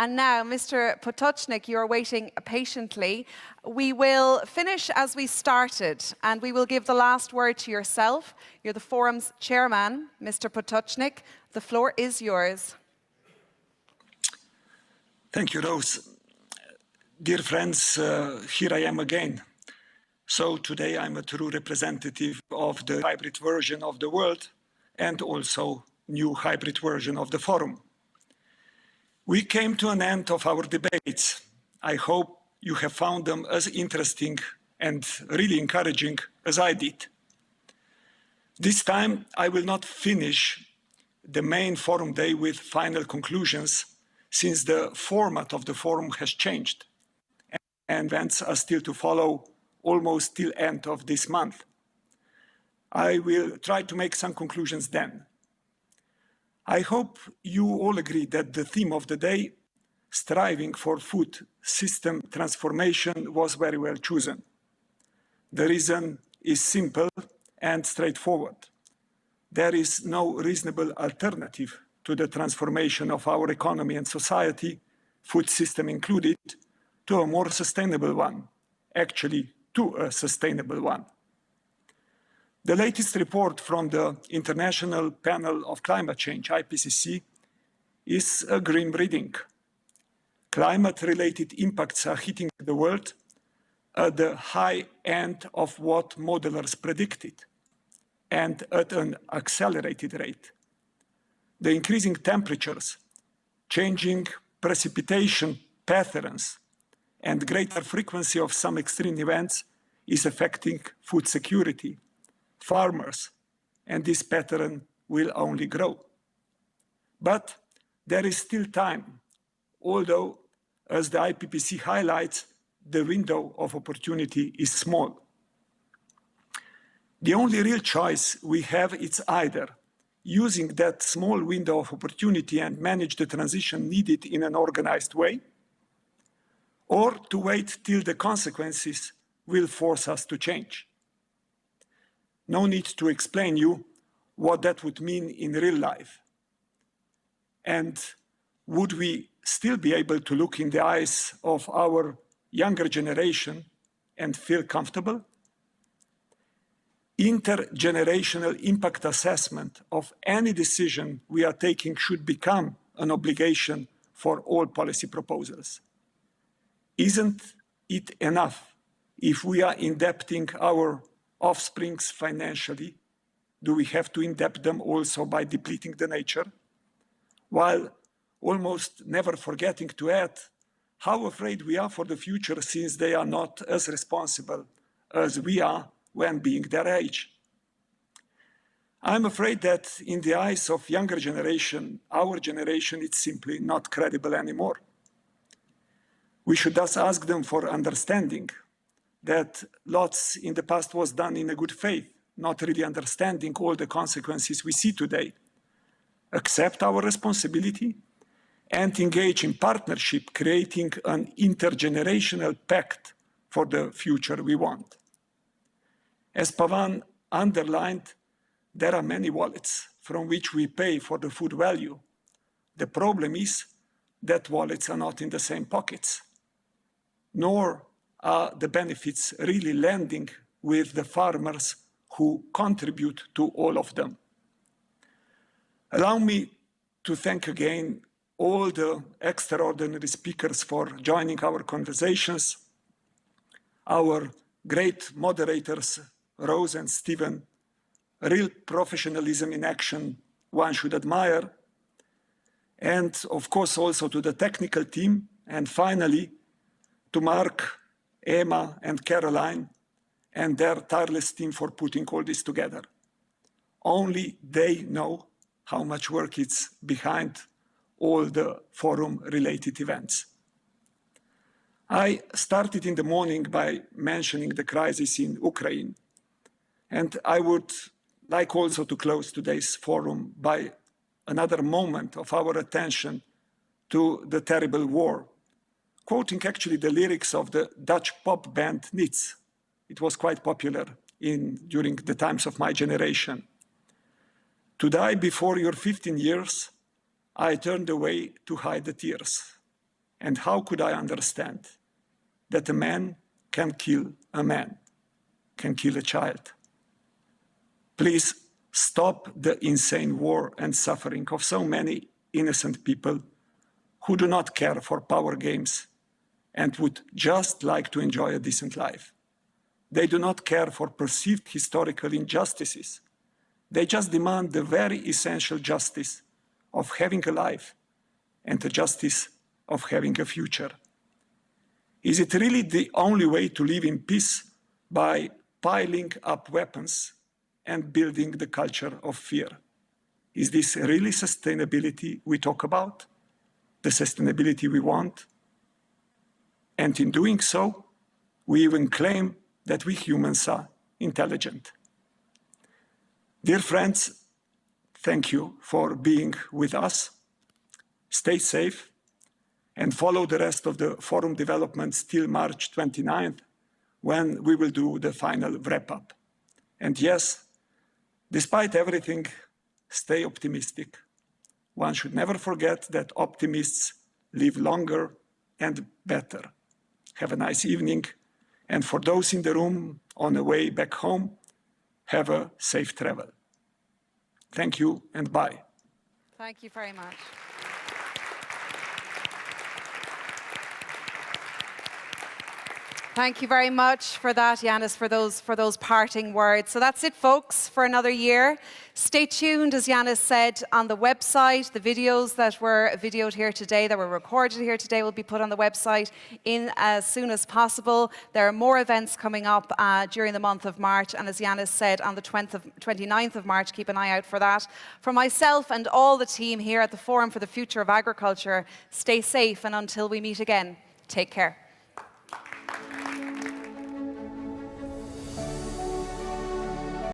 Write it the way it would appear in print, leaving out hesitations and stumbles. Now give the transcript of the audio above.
And now, Mr. Potočnik, you are waiting patiently. We will finish as we started, and we will give the last word to yourself. You're the forum's chairman, Mr. Potočnik. The floor is yours. Thank you, Rose. Dear friends, here I am again. So today I'm a true representative of the hybrid version of the world and also new hybrid version of the forum. We came to an end of our debates. I hope you have found them as interesting and really encouraging as I did. This time I will not finish the main forum day with final conclusions, since the format of the forum has changed and events are still to follow almost till end of this month. I will try to make some conclusions then. I hope you all agree that the theme of the day, striving for food system transformation, was very well chosen. The reason is simple and straightforward. There is no reasonable alternative to the transformation of our economy and society, food system included, to a more sustainable one, actually to a sustainable one. The latest report from the International Panel of Climate Change, IPCC, is a grim reading. Climate-related impacts are hitting the world at the high end of what modelers predicted, and at an accelerated rate. The increasing temperatures, changing precipitation patterns, and greater frequency of some extreme events is affecting food security, farmers, and this pattern will only grow. But there is still time, although, as the IPCC highlights, the window of opportunity is small. The only real choice we have is either using that small window of opportunity and manage the transition needed in an organized way, or to wait till the consequences will force us to change. No need to explain you what that would mean in real life. And would we still be able to look in the eyes of our younger generation and feel comfortable? Intergenerational impact assessment of any decision we are taking should become an obligation for all policy proposals. Isn't it enough if we are indebting our offsprings financially? Do we have to indebt them also by depleting the nature? While almost never forgetting to add how afraid we are for the future, since they are not as responsible as we are when being their age. I'm afraid that in the eyes of younger generation, our generation is simply not credible anymore. We should thus ask them for understanding that lots in the past was done in a good faith, not really understanding all the consequences we see today. Accept our responsibility and engage in partnership, creating an intergenerational pact for the future we want. As Pavan underlined, there are many wallets from which we pay for the food value. The problem is that wallets are not in the same pockets, nor are the benefits really landing with the farmers who contribute to all of them. Allow me to thank again all the extraordinary speakers for joining our conversations, our great moderators, Rose and Stephen, real professionalism in action one should admire, and of course also to the technical team, and finally to Mark, Emma, and Caroline, and their tireless team for putting all this together. Only they know how much work is behind all the forum-related events. I started in the morning by mentioning the crisis in Ukraine, and I would like also to close today's forum by another moment of our attention to the terrible war, quoting actually the lyrics of the Dutch pop band Niets. It was quite popular during the times of my generation. To die before your 15 years, I turned away to hide the tears. And how could I understand that a man can kill a man, can kill a child? Please stop the insane war and suffering of so many innocent people who do not care for power games and would just like to enjoy a decent life. They do not care for perceived historical injustices. They just demand the very essential justice of having a life and the justice of having a future. Is it really the only way to live in peace by piling up weapons and building the culture of fear? Is this really sustainability we talk about? The sustainability we want? And in doing so, we even claim that we humans are intelligent. Dear friends, thank you for being with us. Stay safe and follow the rest of the forum developments till March 29th, when we will do the final wrap-up. And yes, despite everything, stay optimistic. One should never forget that optimists live longer and better. Have a nice evening. And for those in the room on the way back home, have a safe travel. Thank you and bye. Thank you very much. Thank you very much for that, Yanis, for those parting words. So that's it, folks, for another year. Stay tuned, as Yanis said, on the website. The videos that were videoed here today, that were recorded here today, will be put on the website in as soon as possible. There are more events coming up during the month of March, and as Yanis said, on the 29th of March, keep an eye out for that. For myself and all the team here at the Forum for the Future of Agriculture, stay safe, and until we meet again, take care.